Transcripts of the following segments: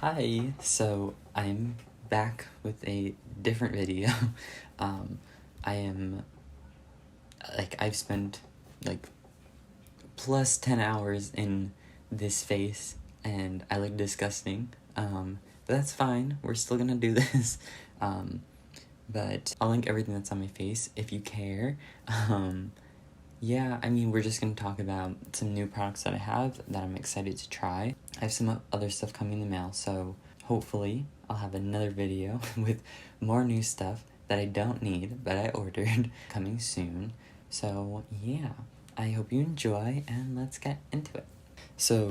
Hi, so I'm back with a different video. I've spent like plus 10 hours in this face and I look disgusting, but that's fine, we're still gonna do this. But I'll link everything that's on my face if you care. Yeah, I mean, we're just gonna talk about some new products that I have that I'm excited to try. I have some other stuff coming in the mail, so hopefully I'll have another video with more new stuff that I don't need, but I ordered, coming soon. So yeah, I hope you enjoy, and let's get into it. So,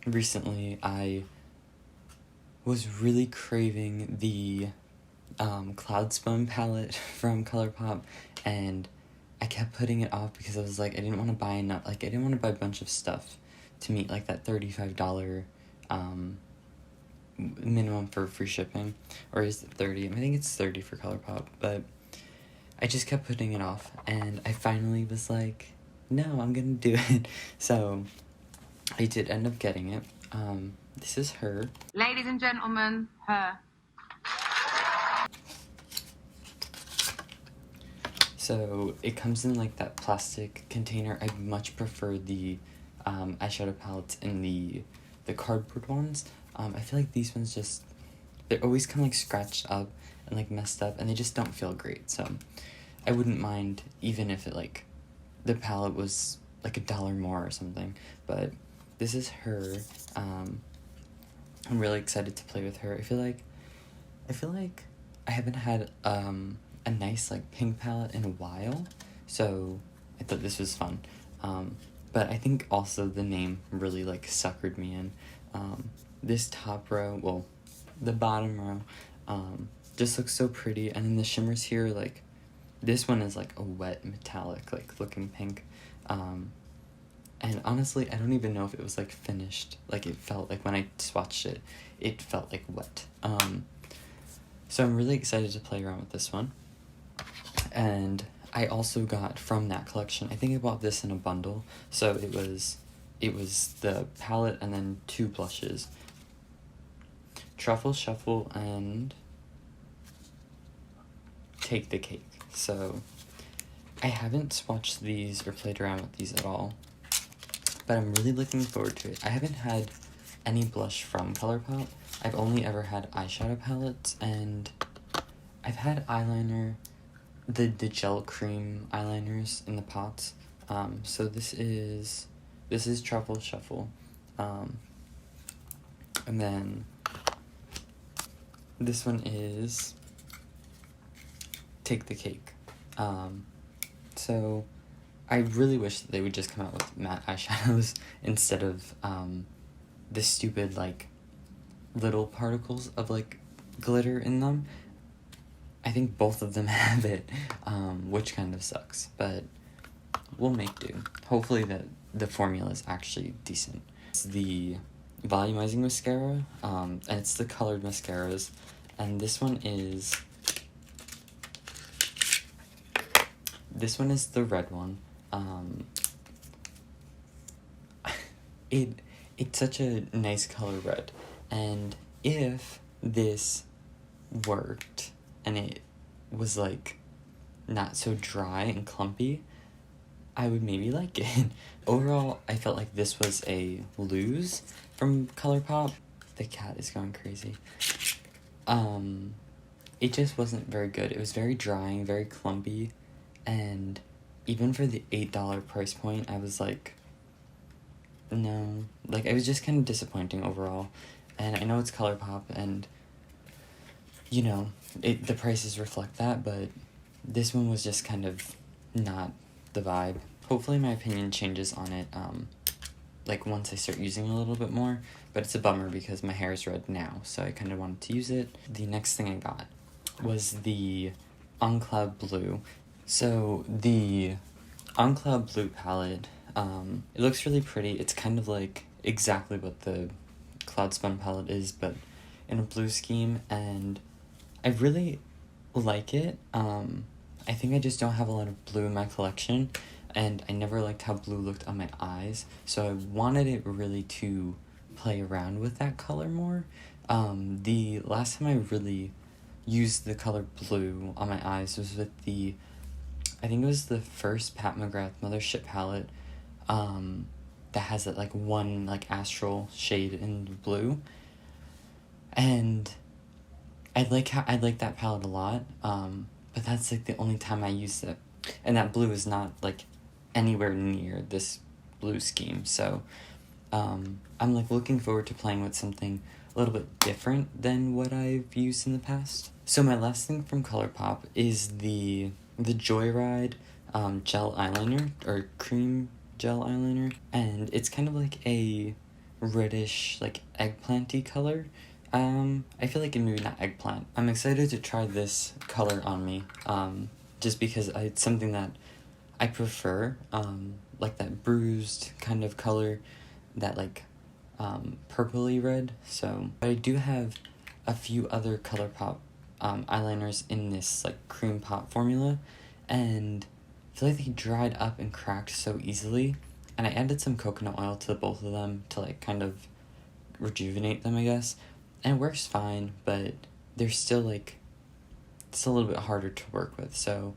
recently I was really craving the Spun palette from Colourpop, and I kept putting it off because I was like, I didn't want to buy enough, I didn't want to buy a bunch of stuff to meet like that $35 minimum for free shipping, or is it 30? I think it's 30 for Colourpop, but I just kept putting it off, and I finally was like, no, I'm gonna do it. So I did end up getting it. This is her. Ladies and gentlemen, her. So it comes in like that plastic container. I much prefer the eyeshadow palettes in the cardboard ones. I feel like these ones just, they're always kind of like scratched up and like messed up, and they just don't feel great. So I wouldn't mind even if it like the palette was like $1 more or something. But this is her. I'm really excited to play with her. I feel like I haven't had a nice like pink palette in a while, so I thought this was fun. But I think also the name really like suckered me in. This top row, well, the bottom row, just looks so pretty, and then the shimmers here, like this one is like a wet metallic like looking pink, and honestly I don't even know if it was like finished. Like it felt like when I swatched it felt like wet. So I'm really excited to play around with this one. And I also got from that collection, I think I bought this in a bundle, so it was the palette and then 2 blushes, Truffle, Shuffle, and Take the Cake. So I haven't swatched these or played around with these at all, but I'm really looking forward to it. I haven't had any blush from Colourpop. I've only ever had eyeshadow palettes, and I've had eyeliner, the gel cream eyeliners in the pots. So this is Truffle, Shuffle, and then this one is Take the Cake. So I really wish that they would just come out with matte eyeshadows instead of this stupid like little particles of like glitter in them. I think both of them have it, which kind of sucks, but we'll make do. Hopefully that the formula is actually decent. It's the volumizing mascara, and it's the colored mascaras, and this one is the red one. It's such a nice color red, and if this worked and it was like not so dry and clumpy, I would maybe like it. Overall, I felt like this was a lose from Colourpop. The cat is going crazy. It just wasn't very good. It was very drying, very clumpy, and even for the $8 price point, I was like, no. Like, it was just kind of disappointing overall. And I know it's Colourpop, and you know, the prices reflect that, but this one was just kind of not the vibe. Hopefully my opinion changes on it, like once I start using it a little bit more, but it's a bummer because my hair is red now, so I kind of wanted to use it. The next thing I got was the On Cloud Blue. So the On Cloud Blue palette, it looks really pretty. It's kind of like exactly what the Cloud Spun palette is, but in a blue scheme, and I really like it. I think I just don't have a lot of blue in my collection, and I never liked how blue looked on my eyes, so I wanted it really to play around with that color more. The last time I really used the color blue on my eyes was with I think it was the first Pat McGrath Mothership palette, that has that, like, one, like, astral shade in blue. And I like that palette a lot, but that's, like, the only time I used it. And that blue is not, like, anywhere near this blue scheme, so I'm, like, looking forward to playing with something a little bit different than what I've used in the past. So my last thing from Colourpop is the Joyride gel eyeliner, or cream gel eyeliner, and it's kind of like a reddish, like, eggplanty color. I feel like it maybe not eggplant. I'm excited to try this color on me, just because it's something that I prefer, like that bruised kind of color, that, like, purpley red. So, but I do have a few other Colourpop eyeliners in this, like, cream pop formula, and I feel like they dried up and cracked so easily, and I added some coconut oil to both of them to, like, kind of rejuvenate them, I guess, and it works fine, but they're still, like, it's a little bit harder to work with, so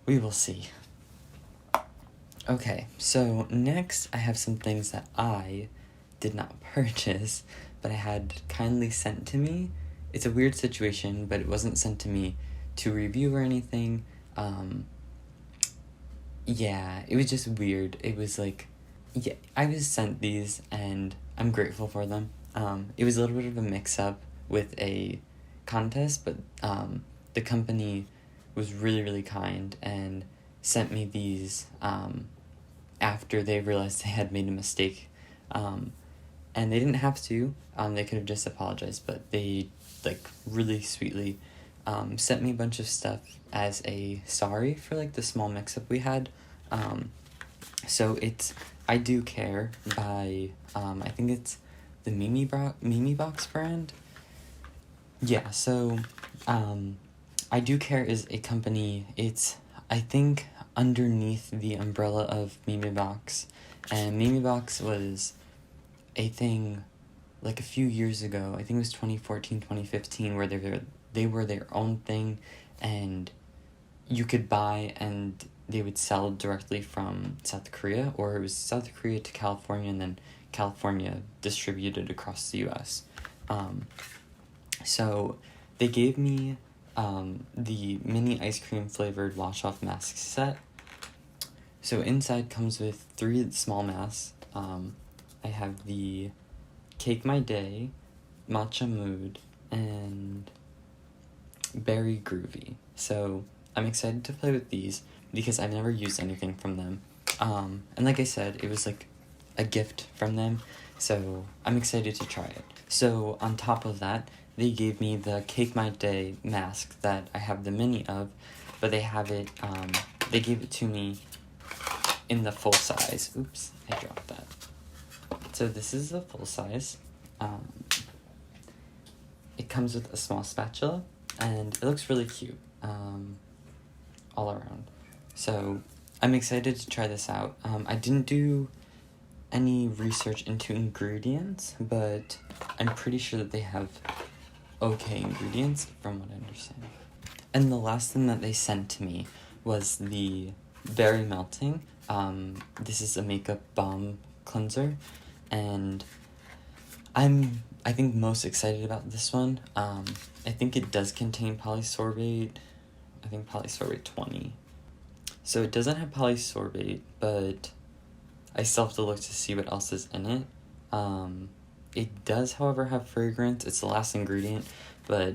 we will see. Okay, so next I have some things that I did not purchase, but I had kindly sent to me. It's a weird situation, but it wasn't sent to me to review or anything. Yeah, it was just weird. It was like, yeah, I was sent these, and I'm grateful for them. It was a little bit of a mix-up with a contest, but the company was really, really kind and sent me these after they realized they had made a mistake. And they didn't have to. They could have just apologized, but they, like, really sweetly sent me a bunch of stuff as a sorry for, like, the small mix-up we had. So it's I Do Care by, I think it's the Mimi Box brand. Yeah, so I Do Care is a company. It's, I think, underneath the umbrella of Mimi Box, and Mimi Box was a thing, like, a few years ago. I think it was 2014, 2015, where they were their own thing, and you could buy, and they would sell directly from South Korea, or it was South Korea to California, and then California distributed across the US. So they gave me the mini ice cream flavored wash off mask set. So inside comes with 3 small masks. I have the Cake My Day, Matcha Mood, and Berry Groovy. So I'm excited to play with these because I've never used anything from them. And like I said, it was like a gift from them, so I'm excited to try it. So on top of that, they gave me the Cake My Day mask that I have the mini of, but they have it, they gave it to me in the full size. Oops, I dropped that. So this is the full size. It comes with a small spatula, and it looks really cute, all around. So I'm excited to try this out. I didn't do any research into ingredients, but I'm pretty sure that they have okay ingredients from what I understand. And the last thing that they sent to me was the Berry Melting. This is a makeup balm cleanser, and I think most excited about this one. I think it does contain polysorbate. I think polysorbate 20. So it doesn't have polysorbate, but I still have to look to see what else is in it. It does, however, have fragrance. It's the last ingredient, but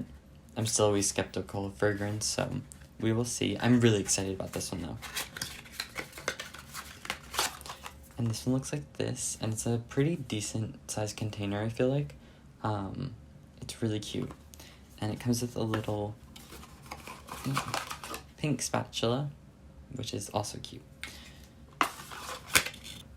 I'm still always skeptical of fragrance, so we will see. I'm really excited about this one, though. And this one looks like this, and it's a pretty decent sized container, I feel like. It's really cute. And it comes with a little pink spatula, which is also cute.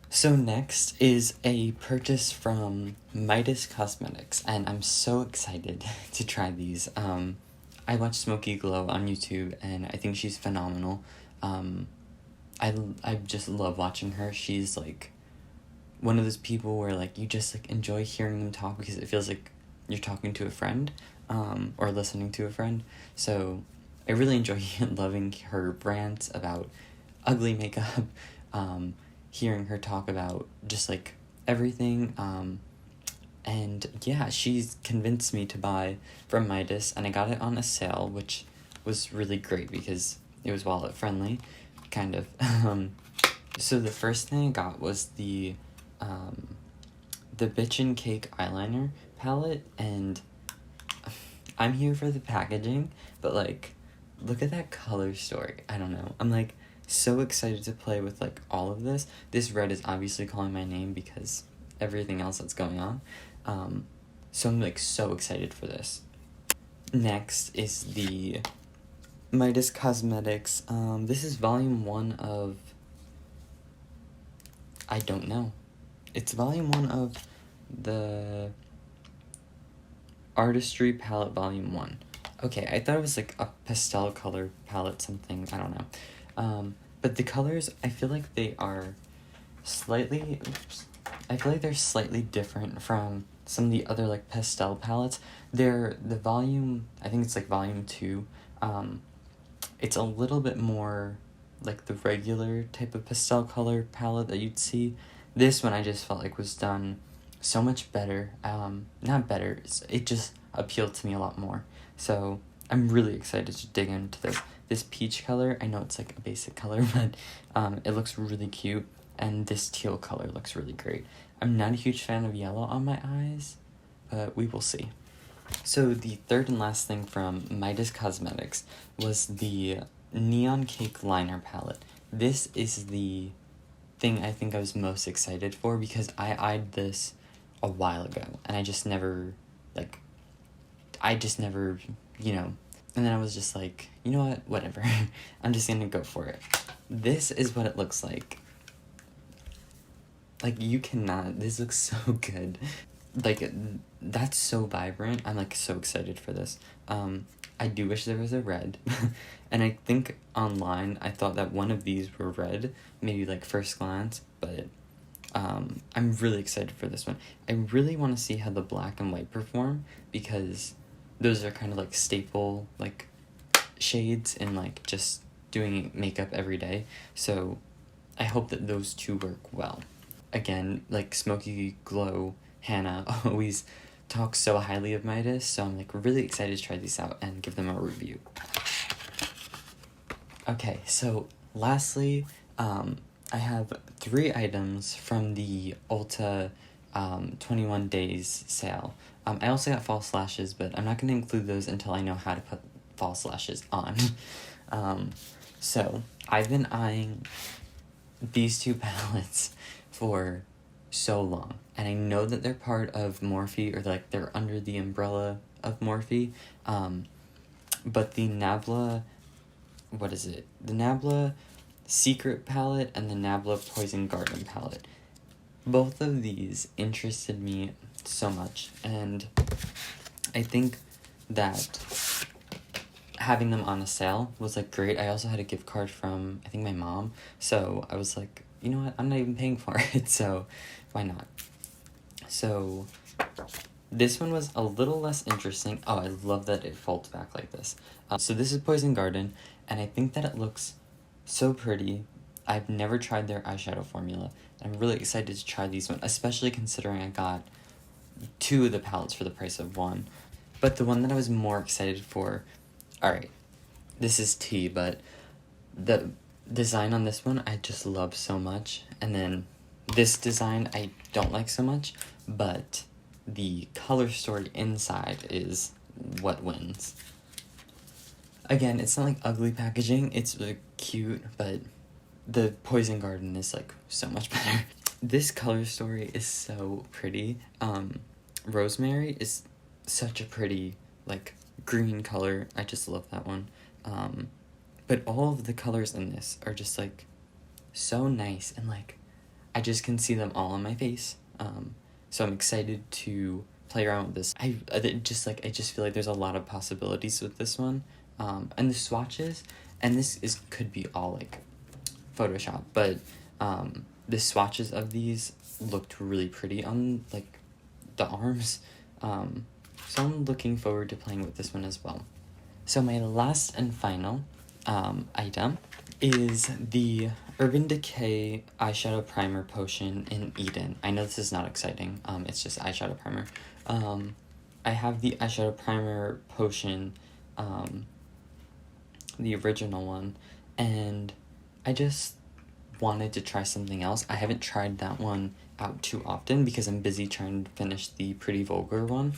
So next is a purchase from Midas Cosmetics, and I'm so excited to try these. I watch Smokey Glow on YouTube, and I think she's phenomenal. I just love watching her. She's, like, one of those people where, like, you just, like, enjoy hearing them talk because it feels like you're talking to a friend, or listening to a friend. So I really enjoy loving her rants about ugly makeup, hearing her talk about just, like, everything, and yeah, she's convinced me to buy from Midas, and I got it on a sale, which was really great because it was wallet friendly, kind of. So the first thing I got was the Bitchin' Cake eyeliner palette, and I'm here for the packaging, but, like, look at that color story. I don't know. I'm, like, so excited to play with, like, all of this. This red is obviously calling my name because everything else that's going on. So I'm, like, so excited for this. Next is the Midas Cosmetics. This is volume 1 of... I don't know. It's volume 1 of the Artistry Palette volume 1. Okay, I thought it was, like, a pastel color palette something. I don't know. But the colors, I feel like they are slightly... I feel like they're slightly different from some of the other, like, pastel palettes. They're the volume, I think it's, like, volume 2. It's a little bit more like the regular type of pastel color palette that you'd see. This one I just felt like was done so much better. Not better, it just appealed to me a lot more. So I'm really excited to dig into this peach color. I know it's, like, a basic color, but it looks really cute. And this teal color looks really great. I'm not a huge fan of yellow on my eyes, but we will see. So the third and last thing from Midas Cosmetics was the Neon Cake Liner Palette. This is the thing I think I was most excited for because I eyed this a while ago, and I just never, you know, and then I was just like, you know what, whatever, I'm just gonna go for it. This is what it looks like. Like, you cannot, this looks so good. Like, that's so vibrant. I'm, like, so excited for this. I do wish there was a red. And I think online I thought that one of these were red, maybe, like, first glance, but I'm really excited for this one. I really want to see how the black and white perform because those are kind of, like, staple, like, shades in, like, just doing makeup every day. So I hope that those two work well. Again, like, Smoky Glow Hannah always talks so highly of Midas, so I'm, like, really excited to try these out and give them a review. Okay, so lastly, I have 3 items from the Ulta 21 days sale. I also got false lashes, but I'm not going to include those until I know how to put false lashes on. So I've been eyeing these 2 palettes for so long, and I know that they're part of Morphe, or, like, they're under the umbrella of Morphe, but the Nabla, the Nabla Secret palette and the Nabla Poison Garden palette, both of these interested me so much, and I think that having them on a sale was, like, great. I also had a gift card from, I think, my mom, so I was like, you know what, I'm not even paying for it, so why not? So this one was a little less interesting. Oh, I love that it folds back like this. So this is Poison Garden, and I think that it looks so pretty. I've never tried their eyeshadow formula. I'm really excited to try these ones, especially considering I got 2 of the palettes for the price of 1. But the one that I was more excited for, alright, this is tea, but the design on this one I just love so much, and then this design I don't like so much, but the color story inside is what wins. Again, it's not, like, ugly packaging, it's, like, cute, but the Poison Garden is, like, so much better. This color story is so pretty. Rosemary is such a pretty, like, green color. I just love that one. But all of the colors in this are just, like, so nice, and, like, I just can see them all on my face. So I'm excited to play around with this. I just feel like there's a lot of possibilities with this one. And the swatches, and this could be all, like, Photoshop, but the swatches of these looked really pretty on, like, the arms. So I'm looking forward to playing with this one as well. So my last and final item is the Urban Decay Eyeshadow Primer Potion in Eden. I know this is not exciting, it's just eyeshadow primer. I have the eyeshadow primer potion, the original one, and I just wanted to try something else. I haven't tried that one out too often because I'm busy trying to finish the Pretty Vulgar one.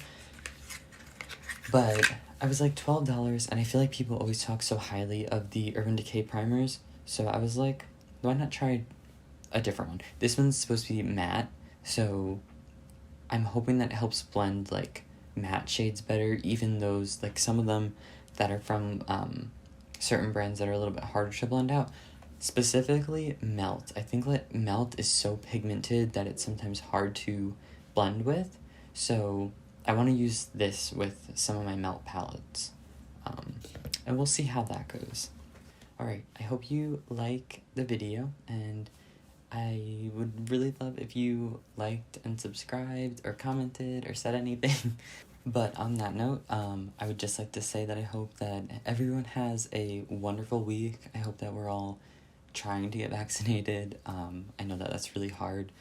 But I was like $12, and I feel like people always talk so highly of the Urban Decay primers, so I was like, why not try a different one? This one's supposed to be matte, so I'm hoping that it helps blend, like, matte shades better, even those, like, some of them that are from certain brands that are a little bit harder to blend out. Specifically, Melt. I think that Melt is so pigmented that it's sometimes hard to blend with, so I want to use this with some of my Melt palettes, and we'll see how that goes. Alright, I hope you like the video, and I would really love if you liked and subscribed or commented or said anything. But on that note, I would just like to say that I hope that everyone has a wonderful week. I hope that we're all trying to get vaccinated. I know that that's really hard.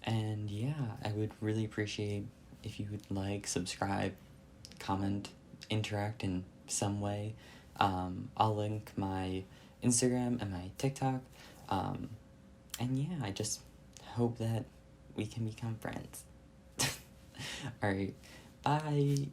And yeah, I would really appreciate if you would like, subscribe, comment, interact in some way. I'll link my Instagram and my TikTok. And yeah, I just hope that we can become friends. Alright, bye!